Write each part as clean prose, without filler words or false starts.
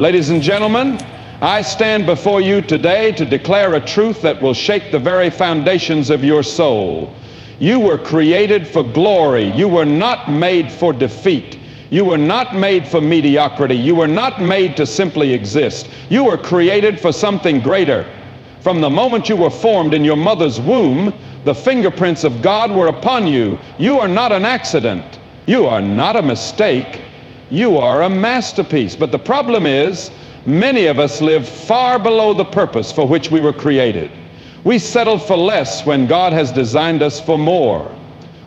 Ladies and gentlemen, I stand before you today to declare a truth that will shake the very foundations of your soul. You were created for glory. You were not made for defeat. You were not made for mediocrity. You were not made to simply exist. You were created for something greater. From the moment you were formed in your mother's womb, the fingerprints of God were upon you. You are not an accident. You are not a mistake. You are a masterpiece. But the problem is, many of us live far below the purpose for which we were created. We settle for less when God has designed us for more.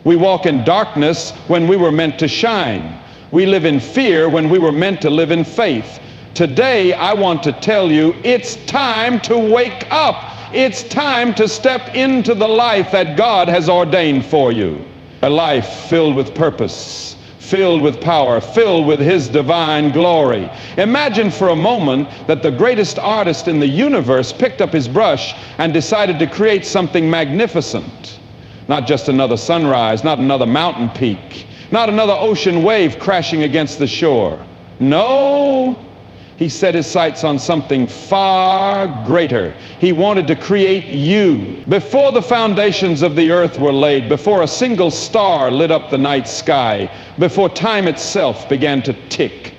We walk in darkness when we were meant to shine. We live in fear when we were meant to live in faith. Today, I want to tell you, it's time to wake up. It's time to step into the life that God has ordained for you. A life filled with purpose, filled with power, filled with His divine glory. Imagine for a moment that the greatest artist in the universe picked up his brush and decided to create something magnificent. Not just another sunrise, not another mountain peak, not another ocean wave crashing against the shore. No, he set his sights on something far greater. He wanted to create you. Before the foundations of the earth were laid, before a single star lit up the night sky, before time itself began to tick,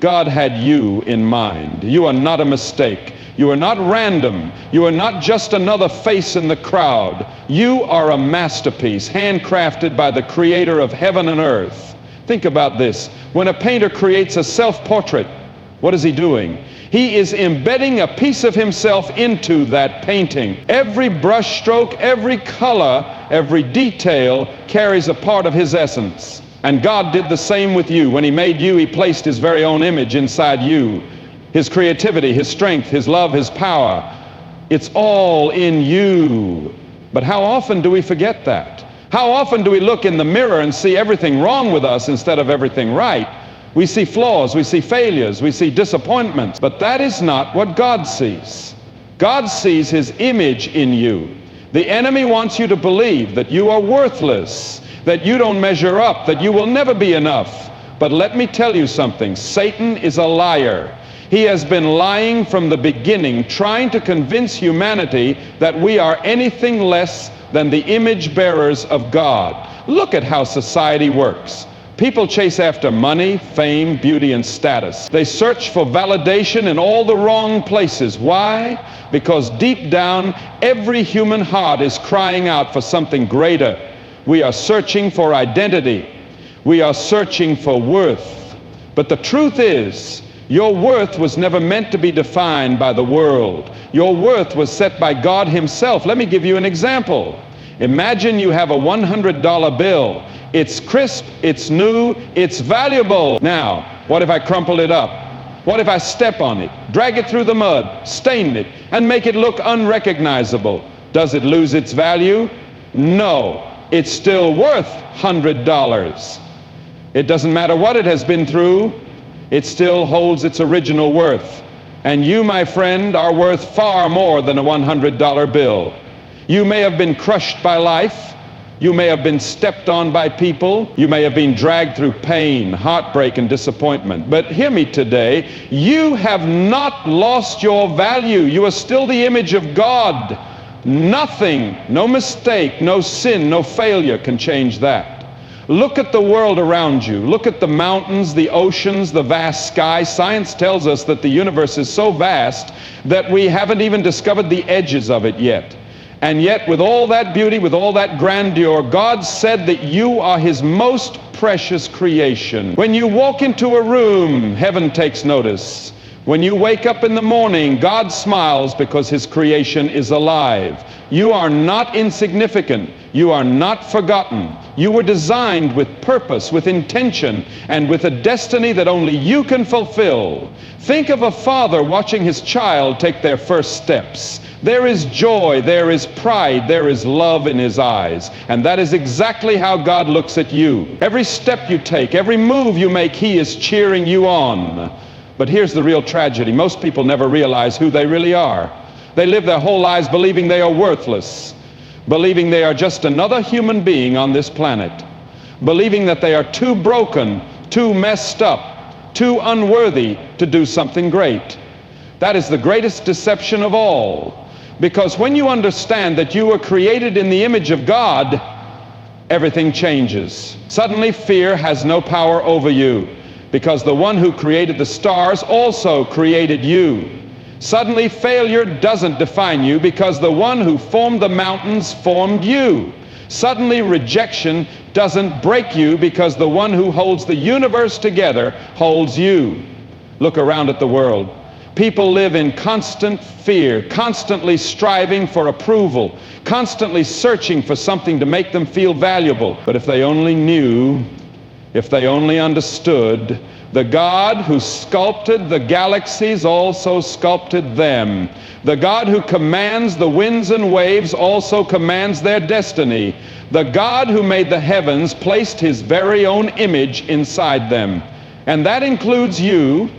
God had you in mind. You are not a mistake. You are not random. You are not just another face in the crowd. You are a masterpiece, handcrafted by the Creator of heaven and earth. Think about this. When a painter creates a self-portrait, what is he doing? He is embedding a piece of himself into that painting. Every brush stroke, every color, every detail carries a part of His essence. And God did the same with you. When He made you, He placed His very own image inside you. His creativity, His strength, His love, His power. It's all in you. But how often do we forget that? How often do we look in the mirror and see everything wrong with us instead of everything right? We see flaws, we see failures, we see disappointments. But that is not what God sees. God sees His image in you. The enemy wants you to believe that you are worthless, that you don't measure up, that you will never be enough. But let me tell you something. Satan is a liar. He has been lying from the beginning, trying to convince humanity that we are anything less than the image bearers of God. Look at how society works. People chase after money, fame, beauty, and status. They search for validation in all the wrong places. Why? Because deep down, every human heart is crying out for something greater. We are searching for identity. We are searching for worth. But the truth is, your worth was never meant to be defined by the world. Your worth was set by God Himself. Let me give you an example. Imagine you have a $100 bill. It's crisp, it's new, it's valuable. Now, what if I crumple it up? What if I step on it, drag it through the mud, stain it, and make it look unrecognizable? Does it lose its value? No, it's still worth $100. It doesn't matter what it has been through, it still holds its original worth. And you, my friend, are worth far more than a $100 bill. You may have been crushed by life. You may have been stepped on by people. You may have been dragged through pain, heartbreak, and disappointment. But hear me today, you have not lost your value. You are still the image of God. Nothing, no mistake, no sin, no failure can change that. Look at the world around you. Look at the mountains, the oceans, the vast sky. Science tells us that the universe is so vast that we haven't even discovered the edges of it yet. And yet, with all that beauty, with all that grandeur, God said that you are His most precious creation. When you walk into a room, heaven takes notice. When you wake up in the morning, God smiles because His creation is alive. You are not insignificant. You are not forgotten. You were designed with purpose, with intention, and with a destiny that only you can fulfill. Think of a father watching his child take their first steps. There is joy, there is pride, there is love in His eyes. And that is exactly how God looks at you. Every step you take, every move you make, He is cheering you on. But here's the real tragedy. Most people never realize who they really are. They live their whole lives believing they are worthless, believing they are just another human being on this planet, believing that they are too broken, too messed up, too unworthy to do something great. That is the greatest deception of all, because when you understand that you were created in the image of God, everything changes. Suddenly fear has no power over you, because the one who created the stars also created you. Suddenly failure doesn't define you, because the one who formed the mountains formed you. Suddenly rejection doesn't break you, because the one who holds the universe together holds you. Look around at the world. People live in constant fear, constantly striving for approval, constantly searching for something to make them feel valuable. But if they only knew, if they only understood, the God who sculpted the galaxies also sculpted them. The God who commands the winds and waves also commands their destiny. The God who made the heavens placed his very own image inside them. And that includes you.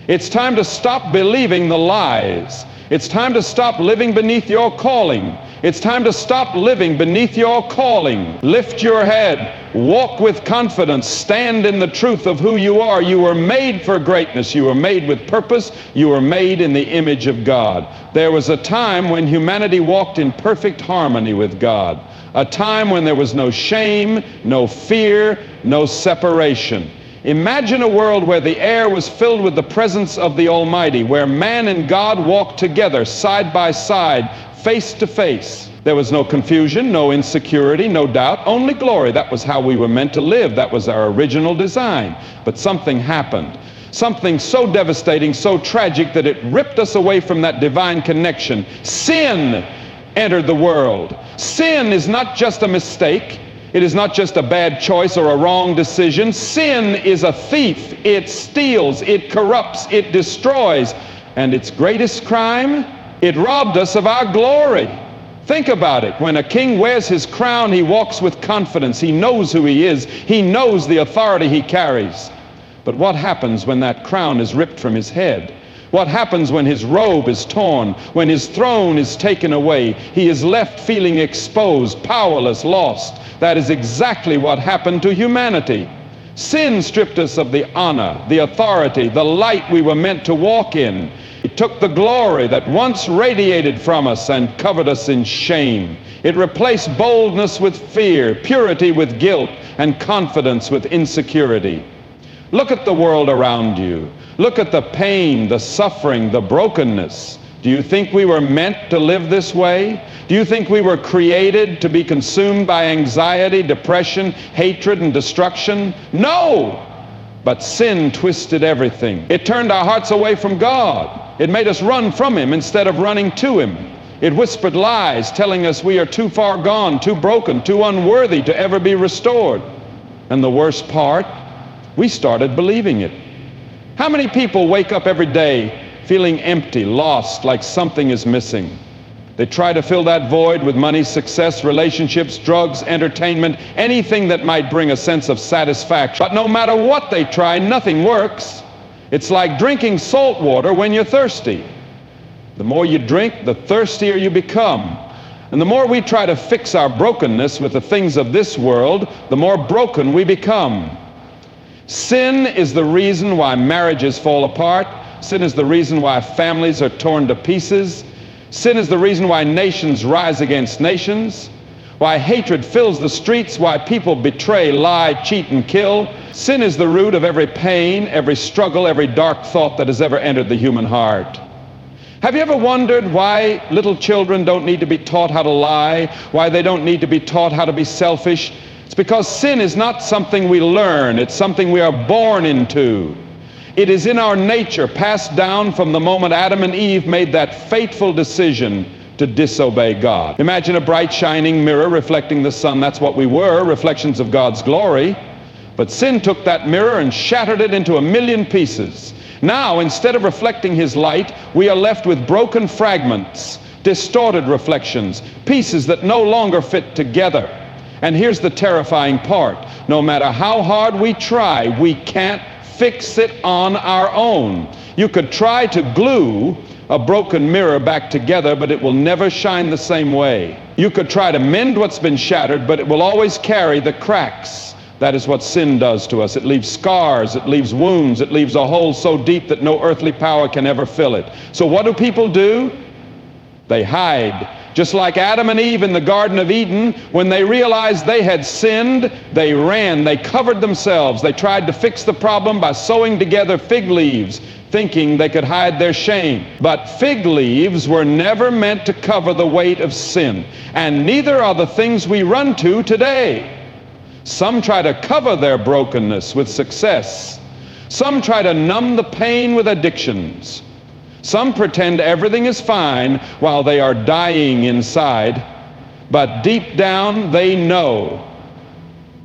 It's time to stop believing the lies. It's time to stop living beneath your calling. It's time to stop living beneath your calling. Lift your head. Walk with confidence. Stand in the truth of who you are. You were made for greatness. You were made with purpose. You were made in the image of God. There was a time when humanity walked in perfect harmony with God. A time when there was no shame, no fear, no separation. Imagine a world where the air was filled with the presence of the Almighty, where man and God walked together, side by side, face to face. There was no confusion, no insecurity, no doubt, only glory. That was how we were meant to live. That was our original design. But something happened. Something so devastating, so tragic, that it ripped us away from that divine connection. Sin entered the world. Sin is not just a mistake. It is not just a bad choice or a wrong decision. Sin is a thief. It steals, it corrupts, it destroys. And its greatest crime, it robbed us of our glory. Think about it. When a king wears his crown, he walks with confidence. He knows who he is. He knows the authority he carries. But what happens when that crown is ripped from his head? What happens when his robe is torn, when his throne is taken away? He is left feeling exposed, powerless, lost. That is exactly what happened to humanity. Sin stripped us of the honor, the authority, the light we were meant to walk in. It took the glory that once radiated from us and covered us in shame. It replaced boldness with fear, purity with guilt, and confidence with insecurity. Look at the world around you. Look at the pain, the suffering, the brokenness. Do you think we were meant to live this way? Do you think we were created to be consumed by anxiety, depression, hatred, and destruction? No! But sin twisted everything. It turned our hearts away from God. It made us run from Him instead of running to Him. It whispered lies, telling us we are too far gone, too broken, too unworthy to ever be restored. And the worst part, we started believing it. How many people wake up every day feeling empty, lost, like something is missing? They try to fill that void with money, success, relationships, drugs, entertainment, anything that might bring a sense of satisfaction. But no matter what they try, nothing works. It's like drinking salt water when you're thirsty. The more you drink, the thirstier you become. And the more we try to fix our brokenness with the things of this world, the more broken we become. Sin is the reason why marriages fall apart. Sin is the reason why families are torn to pieces. Sin is the reason why nations rise against nations, why hatred fills the streets, why people betray, lie, cheat, and kill. Sin is the root of every pain, every struggle, every dark thought that has ever entered the human heart. Have you ever wondered why little children don't need to be taught how to lie, why they don't need to be taught how to be selfish? It's because sin is not something we learn, it's something we are born into. It is in our nature, passed down from the moment Adam and Eve made that fateful decision to disobey God. Imagine a bright shining mirror reflecting the sun. That's what we were, reflections of God's glory. But sin took that mirror and shattered it into a million pieces. Now, instead of reflecting His light, we are left with broken fragments, distorted reflections, pieces that no longer fit together. And here's the terrifying part. No matter how hard we try, we can't fix it on our own. You could try to glue a broken mirror back together, but it will never shine the same way. You could try to mend what's been shattered, but it will always carry the cracks, That is what sin does to us. It leaves scars, it leaves wounds, it leaves a hole so deep that no earthly power can ever fill it. So what do people do? They hide. Just like Adam and Eve in the Garden of Eden, when they realized they had sinned, they ran, they covered themselves. They tried to fix the problem by sewing together fig leaves, thinking they could hide their shame. But fig leaves were never meant to cover the weight of sin, and neither are the things we run to today. Some try to cover their brokenness with success. Some try to numb the pain with addictions. Some pretend everything is fine while they are dying inside, but deep down they know.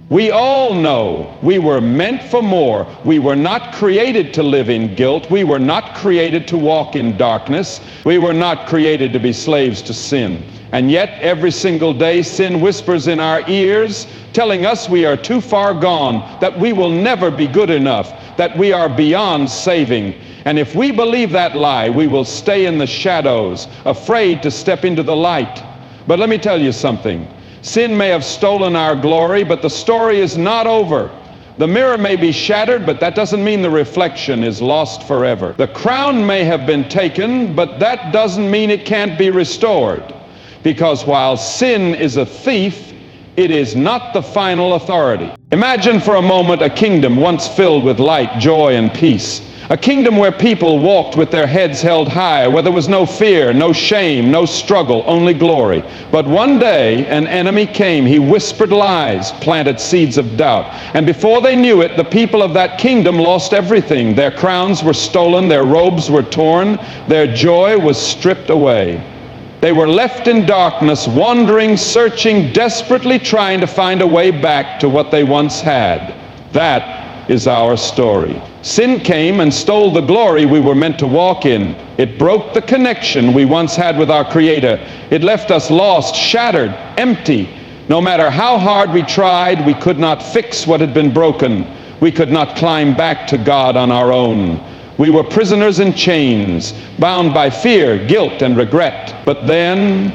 We all know we were meant for more. We were not created to live in guilt. We were not created to walk in darkness. We were not created to be slaves to sin. And yet every single day sin whispers in our ears, telling us we are too far gone, that we will never be good enough, that we are beyond saving. And if we believe that lie, we will stay in the shadows, afraid to step into the light. But let me tell you something. Sin may have stolen our glory, but the story is not over. The mirror may be shattered, but that doesn't mean the reflection is lost forever. The crown may have been taken, but that doesn't mean it can't be restored. Because while sin is a thief, it is not the final authority. Imagine for a moment a kingdom once filled with light, joy, and peace. A kingdom where people walked with their heads held high, where there was no fear, no shame, no struggle, only glory. But one day an enemy came. He whispered lies, planted seeds of doubt. And before they knew it, the people of that kingdom lost everything. Their crowns were stolen, their robes were torn, their joy was stripped away. They were left in darkness, wandering, searching, desperately trying to find a way back to what they once had. That is our story. Sin came and stole the glory we were meant to walk in. It broke the connection we once had with our Creator. It left us lost, shattered, empty. No matter how hard we tried, we could not fix what had been broken. We could not climb back to God on our own. We were prisoners in chains, bound by fear, guilt, and regret. But then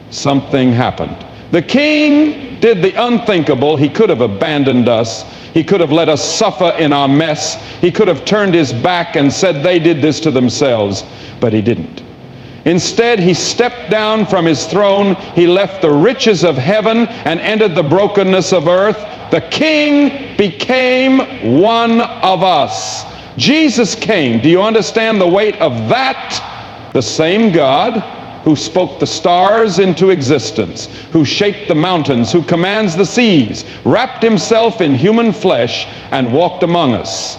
something happened. The King did the unthinkable. He could have abandoned us. He could have let us suffer in our mess. He could have turned his back and said they did this to themselves. But he didn't. Instead, he stepped down from his throne. He left the riches of heaven and entered the brokenness of earth. The King became one of us. Jesus came. Do you understand the weight of that? The same God who spoke the stars into existence, who shaped the mountains, who commands the seas, wrapped himself in human flesh and walked among us.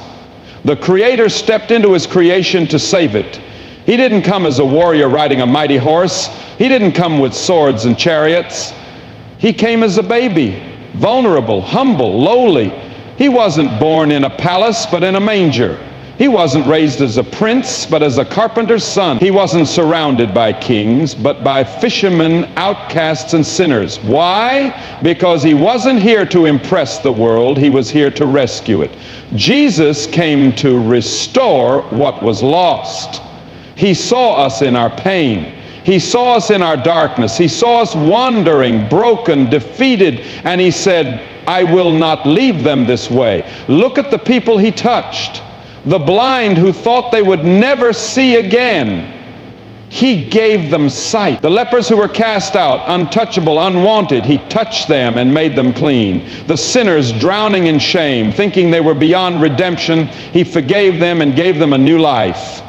The Creator stepped into his creation to save it. He didn't come as a warrior riding a mighty horse. He didn't come with swords and chariots. He came as a baby, vulnerable, humble, lowly. He wasn't born in a palace, but in a manger. He wasn't raised as a prince, but as a carpenter's son. He wasn't surrounded by kings, but by fishermen, outcasts, and sinners. Why? Because he wasn't here to impress the world. He was here to rescue it. Jesus came to restore what was lost. He saw us in our pain. He saw us in our darkness. He saw us wandering, broken, defeated, and he said, I will not leave them this way. Look at the people he touched. The blind who thought they would never see again. He gave them sight. The lepers who were cast out, untouchable, unwanted, he touched them and made them clean. The sinners drowning in shame, thinking they were beyond redemption, he forgave them and gave them a new life.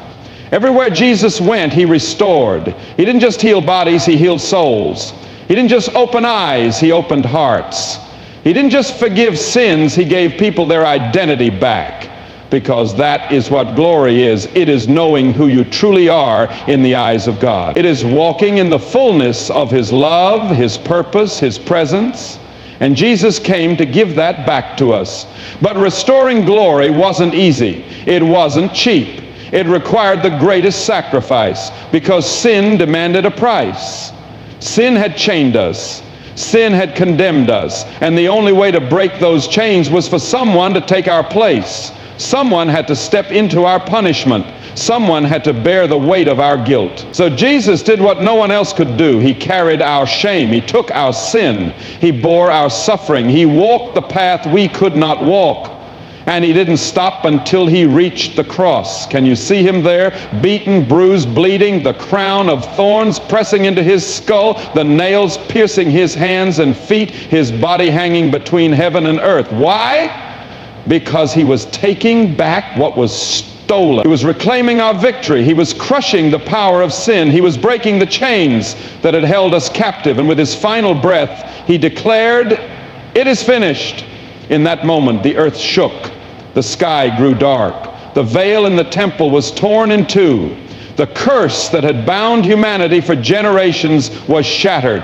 Everywhere Jesus went, he restored. He didn't just heal bodies, he healed souls. He didn't just open eyes, he opened hearts. He didn't just forgive sins, he gave people their identity back. Because that is what glory is. It is knowing who you truly are in the eyes of God. It is walking in the fullness of his love, his purpose, his presence. And Jesus came to give that back to us. But restoring glory wasn't easy. It wasn't cheap. It required the greatest sacrifice because sin demanded a price. Sin had chained us. Sin had condemned us. And the only way to break those chains was for someone to take our place. Someone had to step into our punishment. Someone had to bear the weight of our guilt. So Jesus did what no one else could do. He carried our shame. He took our sin. He bore our suffering. He walked the path we could not walk. And he didn't stop until he reached the cross. Can you see him there? Beaten, bruised, bleeding, the crown of thorns pressing into his skull, the nails piercing his hands and feet, his body hanging between heaven and earth. Why? Because he was taking back what was stolen. He was reclaiming our victory. He was crushing the power of sin. He was breaking the chains that had held us captive. And with his final breath, he declared, "It is finished." In that moment, the earth shook. The sky grew dark. The veil in the temple was torn in two. The curse that had bound humanity for generations was shattered.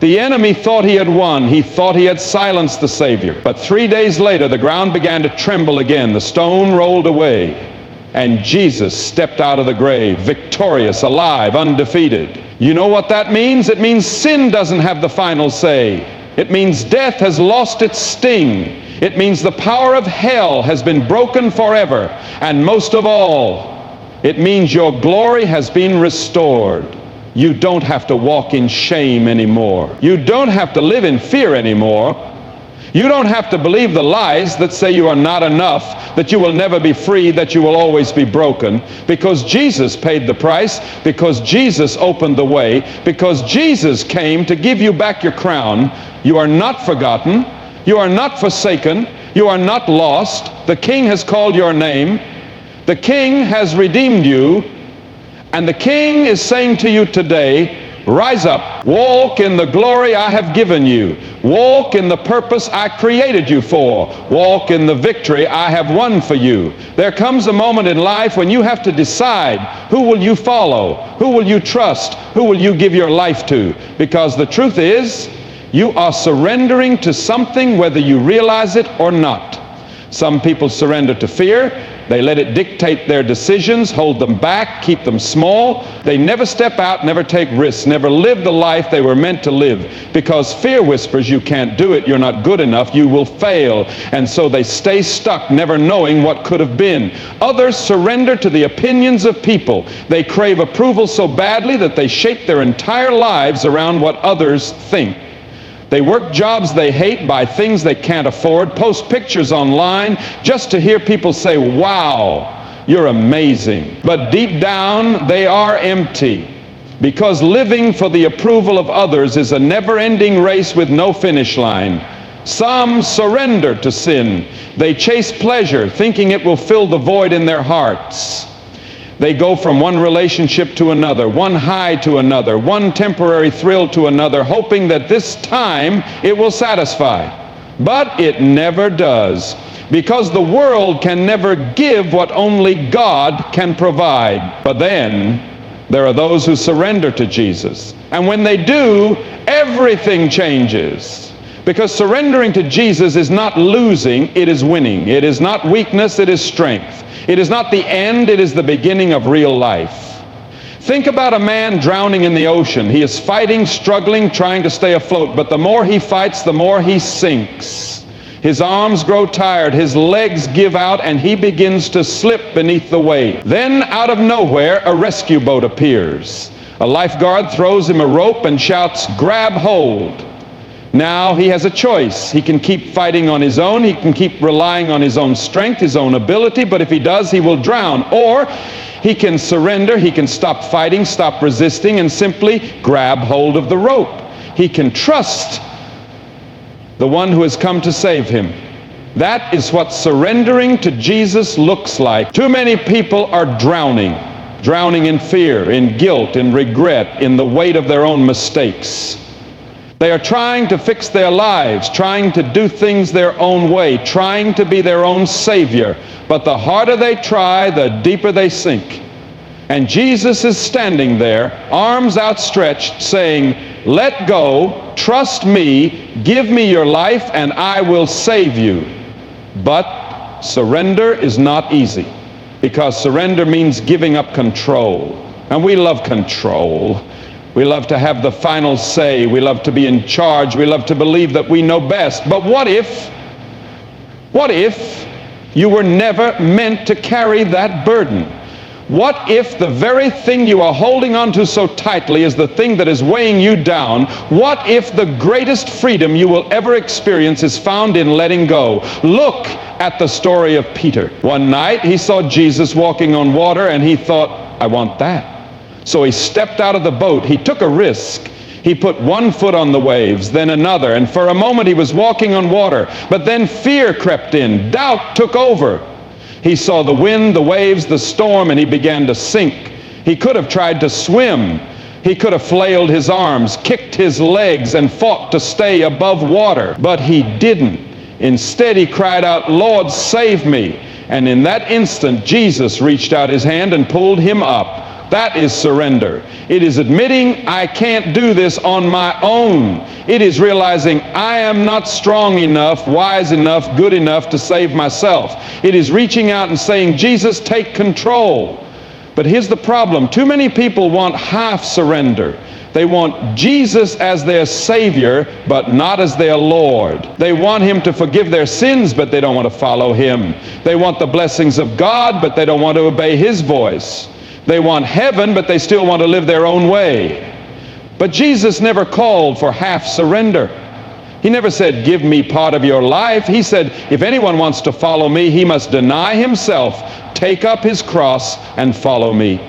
The enemy thought he had won. He thought he had silenced the Savior. But 3 days later, the ground began to tremble again. The stone rolled away, and Jesus stepped out of the grave, victorious, alive, undefeated. You know what that means? It means sin doesn't have the final say. It means death has lost its sting. It means the power of hell has been broken forever. And most of all, it means your glory has been restored. You don't have to walk in shame anymore. You don't have to live in fear anymore. You don't have to believe the lies that say you are not enough, that you will never be free, that you will always be broken. Because Jesus paid the price, because Jesus opened the way, because Jesus came to give you back your crown. You are not forgotten. You are not forsaken. You are not lost. The King has called your name. The King has redeemed you. And the King is saying to you today, rise up. Walk in the glory I have given you. Walk in the purpose I created you for. Walk in the victory I have won for you. There comes a moment in life when you have to decide, who will you follow? Who will you trust? Who will you give your life to? Because the truth is, you are surrendering to something whether you realize it or not. Some people surrender to fear. They let it dictate their decisions, hold them back, keep them small. They never step out, never take risks, never live the life they were meant to live. Because fear whispers, you can't do it, you're not good enough, you will fail. And so they stay stuck, never knowing what could have been. Others surrender to the opinions of people. They crave approval so badly that they shape their entire lives around what others think. They work jobs they hate, buy things they can't afford, post pictures online just to hear people say, wow, you're amazing. But deep down, they are empty. Because living for the approval of others is a never-ending race with no finish line. Some surrender to sin. They chase pleasure, thinking it will fill the void in their hearts. They go from one relationship to another, one high to another, one temporary thrill to another, hoping that this time it will satisfy. But it never does, because the world can never give what only God can provide. But then there are those who surrender to Jesus. And when they do, everything changes. Because surrendering to Jesus is not losing, it is winning. It is not weakness, it is strength. It is not the end, it is the beginning of real life. Think about a man drowning in the ocean. He is fighting, struggling, trying to stay afloat, but the more he fights, the more he sinks. His arms grow tired, his legs give out, and he begins to slip beneath the weight. Then, out of nowhere, a rescue boat appears. A lifeguard throws him a rope and shouts, "Grab hold." Now he has a choice. He can keep fighting on his own. He can keep relying on his own strength, his own ability, but if he does, he will drown. Or he can surrender. He can stop fighting, stop resisting, and simply grab hold of the rope. He can trust the one who has come to save him. That is what surrendering to Jesus looks like. Too many people are drowning in fear, in guilt, in regret, in the weight of their own mistakes. They are trying to fix their lives, trying to do things their own way, trying to be their own savior. But the harder they try, the deeper they sink. And Jesus is standing there, arms outstretched, saying, "Let go, trust me, give me your life, and I will save you." But surrender is not easy, because surrender means giving up control. And we love control. We love to have the final say. We love to be in charge. We love to believe that we know best. But what if You were never meant to carry that burden. What if the very thing you are holding on to so tightly is the thing that is weighing you down? What if the greatest freedom you will ever experience is found in letting go? Look at the story of Peter. One night he saw Jesus walking on water and he thought, I want that. So he stepped out of the boat. He took a risk. He put one foot on the waves, then another, and for a moment he was walking on water. But then fear crept in. Doubt took over. He saw the wind, the waves, the storm, and he began to sink. He could have tried to swim. He could have flailed his arms, kicked his legs, and fought to stay above water. But he didn't. Instead, he cried out, Lord, save me. And in that instant, Jesus reached out his hand and pulled him up. That is surrender. It is admitting I can't do this on my own. It is realizing I am not strong enough, wise enough, good enough to save myself. It is reaching out and saying, Jesus, take control. But here's the problem. Too many people want half surrender. They want Jesus as their Savior, but not as their Lord. They want Him to forgive their sins, but they don't want to follow Him. They want the blessings of God, but they don't want to obey His voice. They want heaven, but they still want to live their own way. But Jesus never called for half surrender. He never said, give me part of your life. He said, if anyone wants to follow me, he must deny himself, take up his cross, and follow me.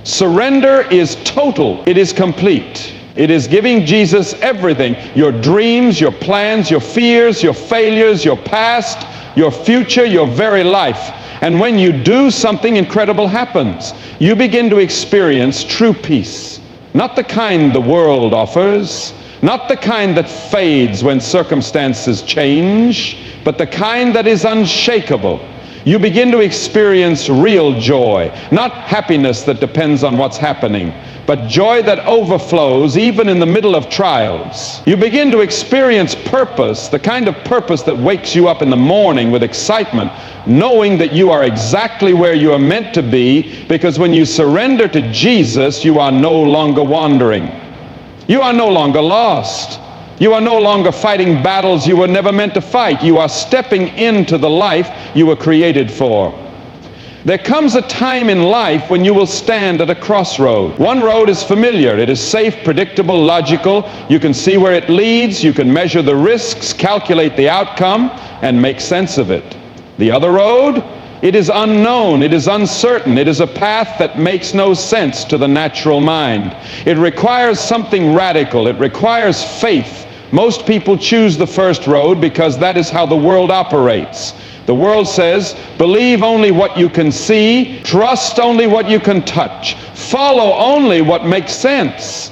Surrender is total. It is complete. It is giving Jesus everything. Your dreams, your plans, your fears, your failures, your past, your future, your very life. And when you do, something incredible happens. You begin to experience true peace. Not the kind the world offers, not the kind that fades when circumstances change, but the kind that is unshakable. You begin to experience real joy, not happiness that depends on what's happening, but joy that overflows even in the middle of trials. You begin to experience purpose, the kind of purpose that wakes you up in the morning with excitement, knowing that you are exactly where you are meant to be, because when you surrender to Jesus, you are no longer wandering. You are no longer lost. You are no longer fighting battles you were never meant to fight. You are stepping into the life you were created for. There comes a time in life when you will stand at a crossroad. One road is familiar. It is safe, predictable, logical. You can see where it leads. You can measure the risks, calculate the outcome, and make sense of it. The other road, it is unknown. It is uncertain. It is a path that makes no sense to the natural mind. It requires something radical. It requires faith. Most people choose the first road because that is how the world operates. The world says, believe only what you can see, trust only what you can touch, follow only what makes sense.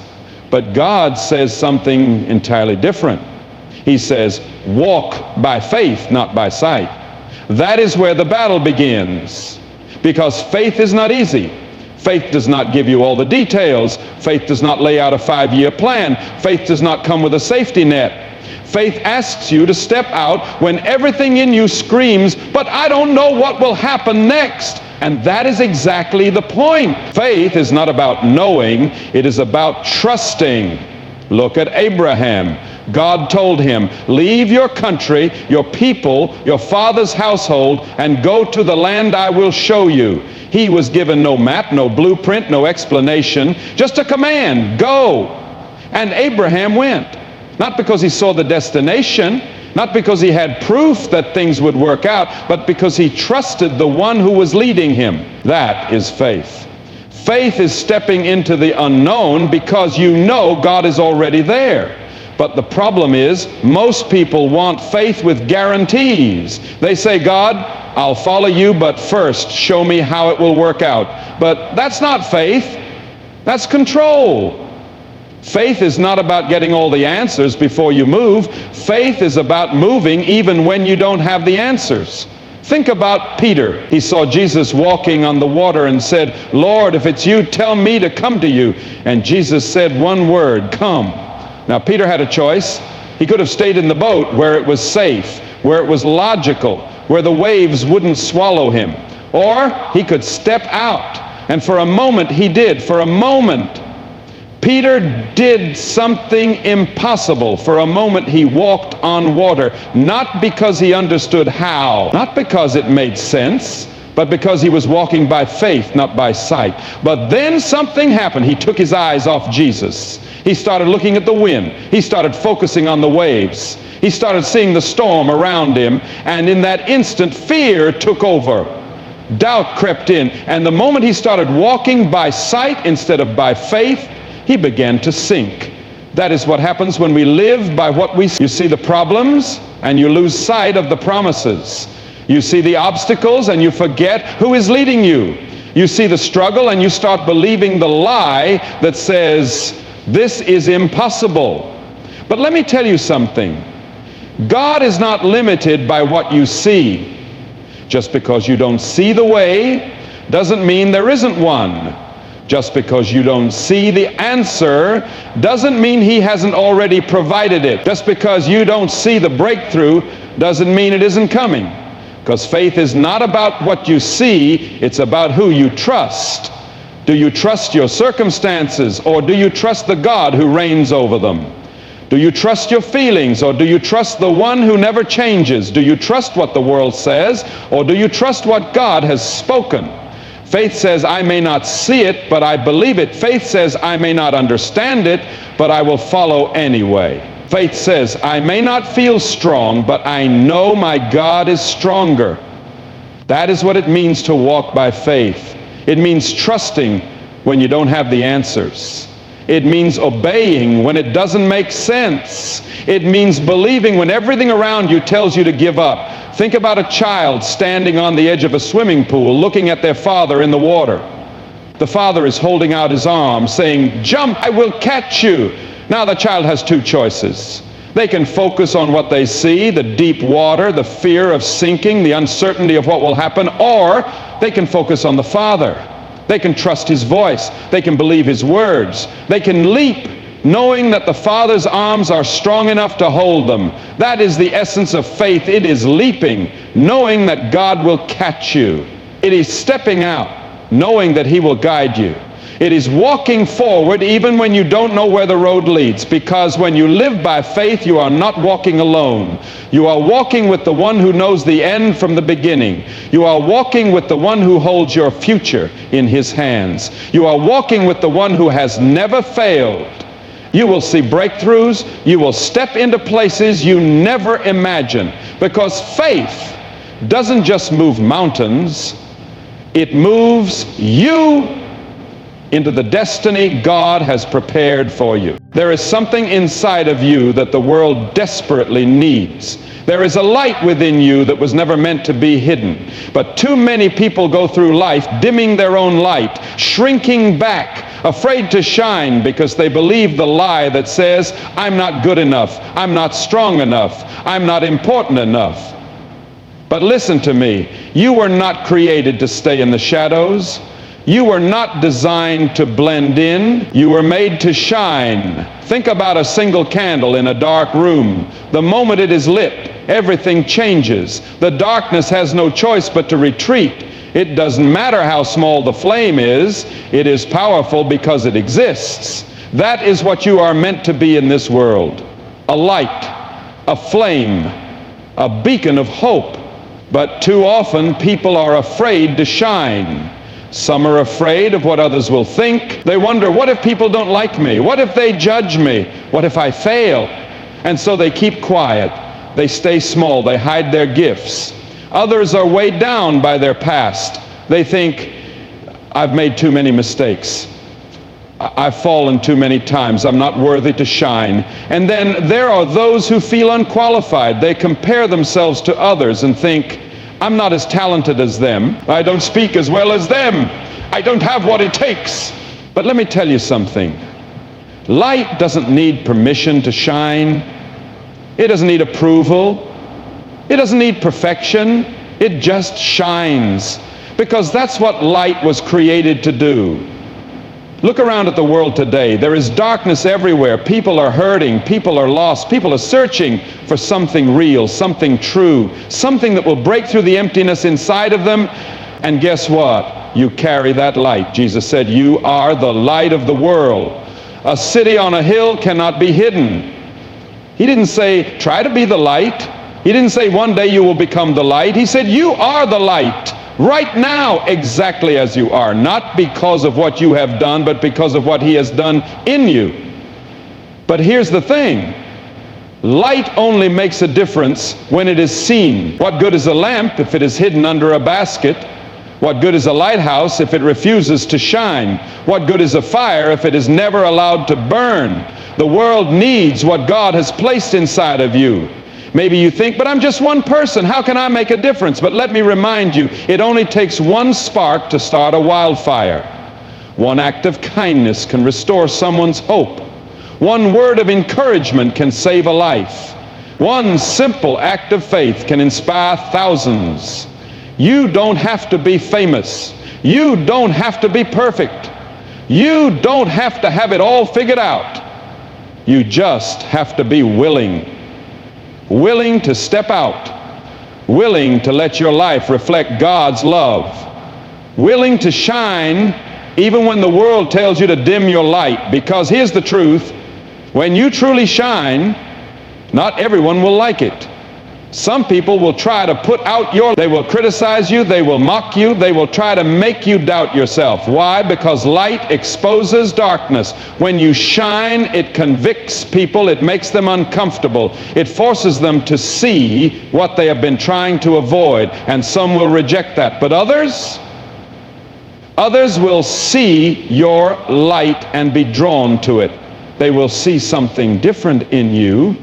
But God says something entirely different. He says, walk by faith, not by sight. That is where the battle begins, because faith is not easy. Faith does not give you all the details. Faith does not lay out a 5-year plan. Faith does not come with a safety net. Faith asks you to step out when everything in you screams, but I don't know what will happen next. And that is exactly the point. Faith is not about knowing, it is about trusting. Look at Abraham. God told him, leave your country, your people, your father's household, and go to the land I will show you. He was given no map, no blueprint, no explanation, just a command, go. And Abraham went. Not because he saw the destination, not because he had proof that things would work out, but because he trusted the one who was leading him. That is faith. Faith is stepping into the unknown because you know God is already there. But the problem is, most people want faith with guarantees. They say, God, I'll follow you, but first show me how it will work out. But that's not faith. That's control. Faith is not about getting all the answers before you move. Faith is about moving even when you don't have the answers. Think about Peter. He saw Jesus walking on the water and said, Lord, if it's you, tell me to come to you. And Jesus said one word, come. Now, Peter had a choice. He could have stayed in the boat where it was safe, where it was logical, where the waves wouldn't swallow him. Or he could step out. And for a moment he did. For a moment. Peter did something impossible. For a moment he walked on water, not because he understood how, not because it made sense, but because he was walking by faith, not by sight. But then something happened. He took his eyes off Jesus. He started looking at the wind. He started focusing on the waves. He started seeing the storm around him, and in that instant, fear took over. Doubt crept in, and the moment he started walking by sight instead of by faith, he began to sink. That is what happens when we live by what we see. You see the problems, and you lose sight of the promises. You see the obstacles, and you forget who is leading you. You see the struggle, and you start believing the lie that says, this is impossible. But let me tell you something. God is not limited by what you see. Just because you don't see the way doesn't mean there isn't one. Just because you don't see the answer doesn't mean he hasn't already provided it. Just because you don't see the breakthrough doesn't mean it isn't coming. Because faith is not about what you see, it's about who you trust. Do you trust your circumstances, or do you trust the God who reigns over them? Do you trust your feelings, or do you trust the one who never changes? Do you trust what the world says, or do you trust what God has spoken? Faith says, I may not see it, but I believe it. Faith says, I may not understand it, but I will follow anyway. Faith says, I may not feel strong, but I know my God is stronger. That is what it means to walk by faith. It means trusting when you don't have the answers. It means obeying when it doesn't make sense. It means believing when everything around you tells you to give up. Think about a child standing on the edge of a swimming pool looking at their father in the water. The father is holding out his arms saying, jump, I will catch you. Now the child has two choices. They can focus on what they see, the deep water, the fear of sinking, the uncertainty of what will happen, or they can focus on the father. They can trust his voice. They can believe his words. They can leap, knowing that the Father's arms are strong enough to hold them. That is the essence of faith. It is leaping, knowing that God will catch you. It is stepping out, knowing that he will guide you. It is walking forward even when you don't know where the road leads, because when you live by faith, you are not walking alone. You are walking with the one who knows the end from the beginning. You are walking with the one who holds your future in his hands. You are walking with the one who has never failed. You will see breakthroughs. You will step into places you never imagined, because faith doesn't just move mountains, it moves you into the destiny God has prepared for you. There is something inside of you that the world desperately needs. There is a light within you that was never meant to be hidden. But too many people go through life dimming their own light, shrinking back, afraid to shine because they believe the lie that says, I'm not good enough, I'm not strong enough, I'm not important enough. But listen to me, you were not created to stay in the shadows. You were not designed to blend in. You were made to shine. Think about a single candle in a dark room. The moment it is lit, everything changes. The darkness has no choice but to retreat. It doesn't matter how small the flame is. It is powerful because it exists. That is what you are meant to be in this world. A light, a flame, a beacon of hope. But too often people are afraid to shine. Some are afraid of what others will think. They wonder, what if people don't like me? What if they judge me? What if I fail? And so they keep quiet. They stay small. They hide their gifts. Others are weighed down by their past. They think, I've made too many mistakes. I've fallen too many times. I'm not worthy to shine. And then there are those who feel unqualified. They compare themselves to others and think, I'm not as talented as them. I don't speak as well as them. I don't have what it takes. But let me tell you something. Light doesn't need permission to shine. It doesn't need approval. It doesn't need perfection. It just shines. Because that's what light was created to do. Look around at the world today. There is darkness everywhere. People are hurting. People are lost. People are searching for something real, something true, something that will break through the emptiness inside of them. And guess what? You carry that light. Jesus said, you are the light of the world. A city on a hill cannot be hidden. He didn't say, try to be the light. He didn't say, one day you will become the light. He said, you are the light right now, exactly as you are, not because of what you have done, but because of what he has done in you. But here's the thing. Light only makes a difference when it is seen. What good is a lamp if it is hidden under a basket? What good is a lighthouse if it refuses to shine? What good is a fire if it is never allowed to burn? The world needs what God has placed inside of you. Maybe you think, but I'm just one person. How can I make a difference? But let me remind you, it only takes one spark to start a wildfire. One act of kindness can restore someone's hope. One word of encouragement can save a life. One simple act of faith can inspire thousands. You don't have to be famous. You don't have to be perfect. You don't have to have it all figured out. You just have to be willing. Willing to step out. Willing to let your life reflect God's love. Willing to shine even when the world tells you to dim your light. Because here's the truth. When you truly shine, not everyone will like it. Some people will try to put out they will criticize you, they will mock you, they will try to make you doubt yourself. Why? Because light exposes darkness. When you shine, it convicts people, it makes them uncomfortable. It forces them to see what they have been trying to avoid, and some will reject that. But others will see your light and be drawn to it. They will see something different in you.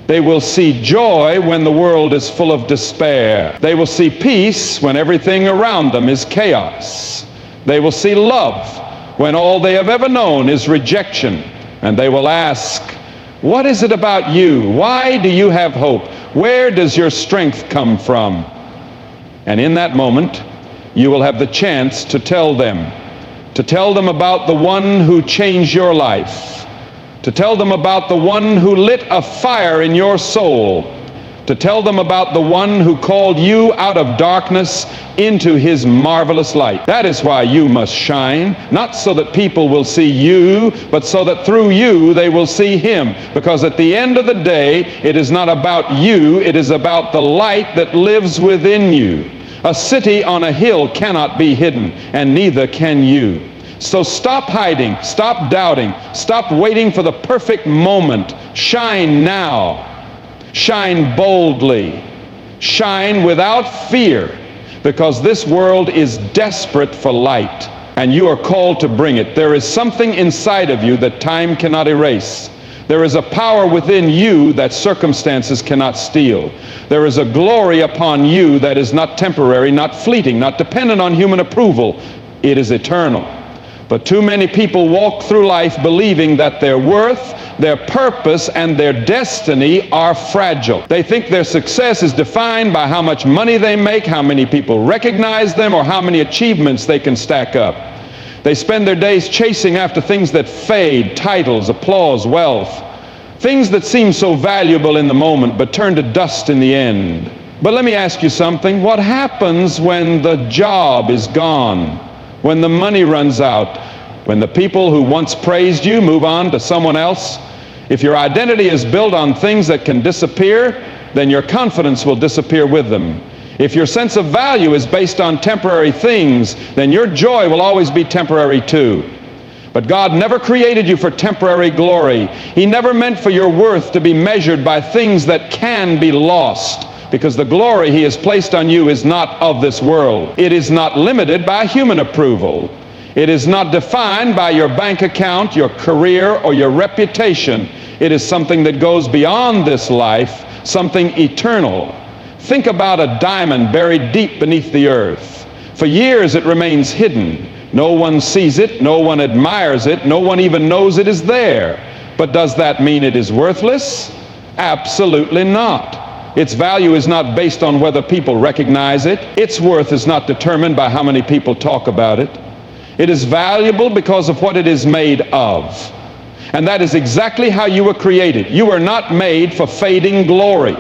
They will see joy when the world is full of despair. They will see peace when everything around them is chaos. They will see love when all they have ever known is rejection. And they will ask, what is it about you? Why do you have hope? Where does your strength come from? And in that moment, you will have the chance to tell them about the one who changed your life. To tell them about the one who lit a fire in your soul. To tell them about the one who called you out of darkness into his marvelous light. That is why you must shine, not so that people will see you, but so that through you they will see him. Because at the end of the day, it is not about you, it is about the light that lives within you. A city on a hill cannot be hidden, and neither can you. So stop hiding, stop doubting, stop waiting for the perfect moment. Shine now. Shine boldly. Shine without fear, because this world is desperate for light, and you are called to bring it. There is something inside of you that time cannot erase. There is a power within you that circumstances cannot steal. There is a glory upon you that is not temporary, not fleeting, not dependent on human approval. It is eternal. But too many people walk through life believing that their worth, their purpose, and their destiny are fragile. They think their success is defined by how much money they make, how many people recognize them, or how many achievements they can stack up. They spend their days chasing after things that fade, titles, applause, wealth, things that seem so valuable in the moment but turn to dust in the end. But let me ask you something. What happens when the job is gone? When the money runs out, when the people who once praised you move on to someone else? If your identity is built on things that can disappear, then your confidence will disappear with them. If your sense of value is based on temporary things, then your joy will always be temporary too. But God never created you for temporary glory. He never meant for your worth to be measured by things that can be lost. Because the glory he has placed on you is not of this world. It is not limited by human approval. It is not defined by your bank account, your career, or your reputation. It is something that goes beyond this life, something eternal. Think about a diamond buried deep beneath the earth. For years it remains hidden. No one sees it, no one admires it, no one even knows it is there. But does that mean it is worthless? Absolutely not. Its value is not based on whether people recognize it. Its worth is not determined by how many people talk about it. It is valuable because of what it is made of. And that is exactly how you were created. You were not made for fading glory.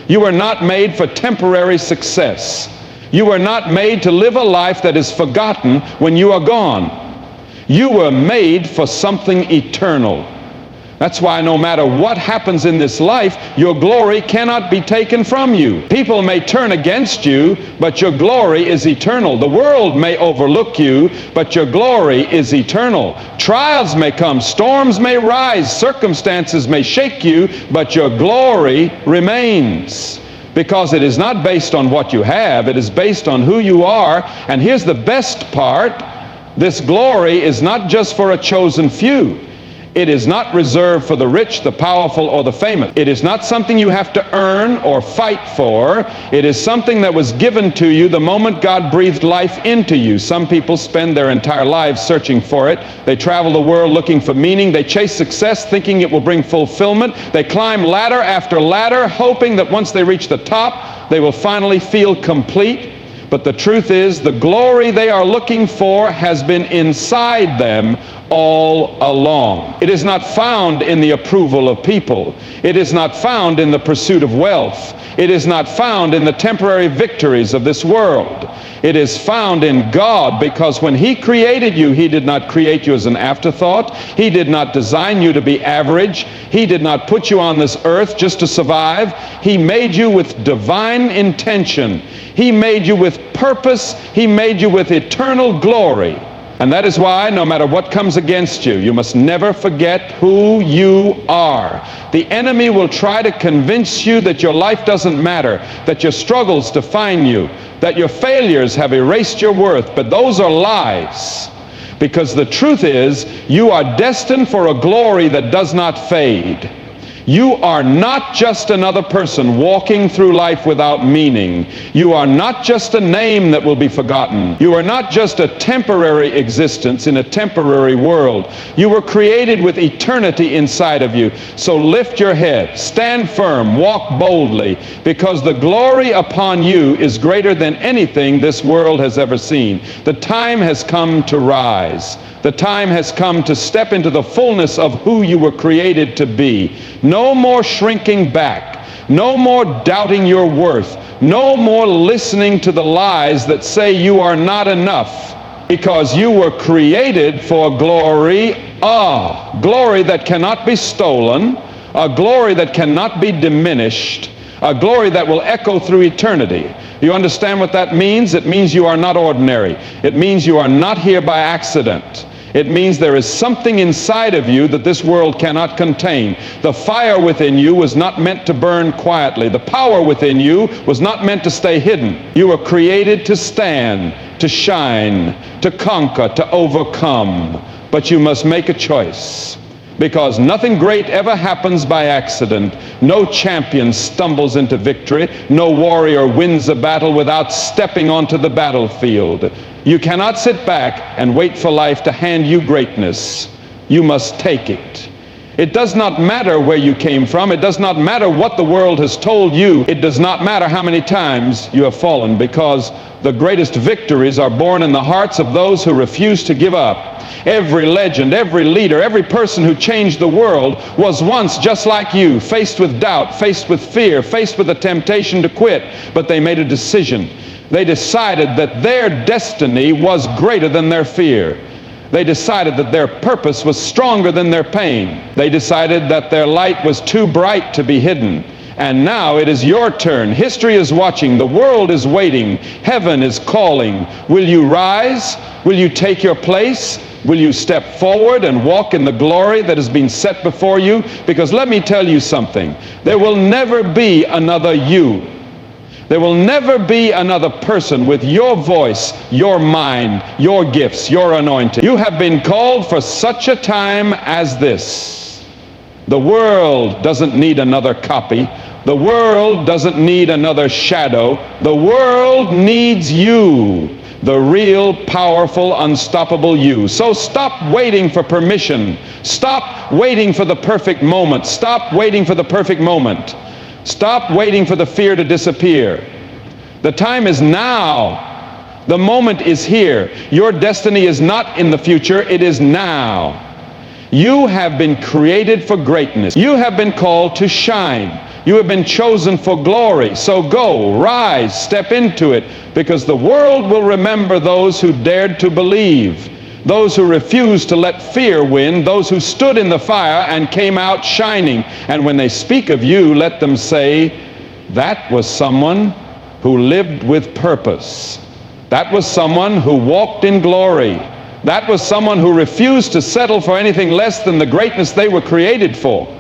You were not made for temporary success. You were not made to live a life that is forgotten when you are gone. You were made for something eternal. That's why no matter what happens in this life, your glory cannot be taken from you. People may turn against you, but your glory is eternal. The world may overlook you, but your glory is eternal. Trials may come, storms may rise, circumstances may shake you, but your glory remains. Because it is not based on what you have, it is based on who you are. And here's the best part: this glory is not just for a chosen few. It is not reserved for the rich, the powerful, or the famous. It is not something you have to earn or fight for. It is something that was given to you the moment God breathed life into you. Some people spend their entire lives searching for it. They travel the world looking for meaning. They chase success thinking it will bring fulfillment. They climb ladder after ladder hoping that once they reach the top, they will finally feel complete. But the truth is, the glory they are looking for has been inside them all along. It is not found in the approval of people. It is not found in the pursuit of wealth. It is not found in the temporary victories of this world. It is found in God, because when He created you, He did not create you as an afterthought. He did not design you to be average. He did not put you on this earth just to survive. He made you with divine intention. He made you with purpose. He made you with eternal glory. And that is why, no matter what comes against you, you must never forget who you are. The enemy will try to convince you that your life doesn't matter, that your struggles define you, that your failures have erased your worth. But those are lies. Because the truth is, you are destined for a glory that does not fade. You are not just another person walking through life without meaning. You are not just a name that will be forgotten. You are not just a temporary existence in a temporary world. You were created with eternity inside of you. So lift your head, stand firm, walk boldly, because the glory upon you is greater than anything this world has ever seen. The time has come to rise. The time has come to step into the fullness of who you were created to be. No more shrinking back. No more doubting your worth. No more listening to the lies that say you are not enough. Because you were created for glory, a glory that cannot be stolen, a glory that cannot be diminished, a glory that will echo through eternity. You understand what that means? It means you are not ordinary. It means you are not here by accident. It means there is something inside of you that this world cannot contain. The fire within you was not meant to burn quietly. The power within you was not meant to stay hidden. You were created to stand, to shine, to conquer, to overcome. But you must make a choice. Because nothing great ever happens by accident. No champion stumbles into victory. No warrior wins a battle without stepping onto the battlefield. You cannot sit back and wait for life to hand you greatness. You must take it. It does not matter where you came from. It does not matter what the world has told you. It does not matter how many times you have fallen, because the greatest victories are born in the hearts of those who refuse to give up. Every legend, every leader, every person who changed the world was once just like you, faced with doubt, faced with fear, faced with the temptation to quit, but they made a decision. They decided that their destiny was greater than their fear. They decided that their purpose was stronger than their pain. They decided that their light was too bright to be hidden. And now it is your turn. History is watching. The world is waiting. Heaven is calling. Will you rise? Will you take your place? Will you step forward and walk in the glory that has been set before you? Because let me tell you something. There will never be another you. There will never be another person with your voice, your mind, your gifts, your anointing. You have been called for such a time as this. The world doesn't need another copy. The world doesn't need another shadow. The world needs you. The real, powerful, unstoppable you. So stop waiting for permission. Stop waiting for the perfect moment. Stop waiting for the perfect moment. Stop waiting for the fear to disappear. The time is now. The moment is here. Your destiny is not in the future. It is now. You have been created for greatness. You have been called to shine. You have been chosen for glory. So go, rise, step into it, because the world will remember those who dared to believe. those who refused to let fear win, those who stood in the fire and came out shining. And when they speak of you, let them say, that was someone who lived with purpose. That was someone who walked in glory. That was someone who refused to settle for anything less than the greatness they were created for.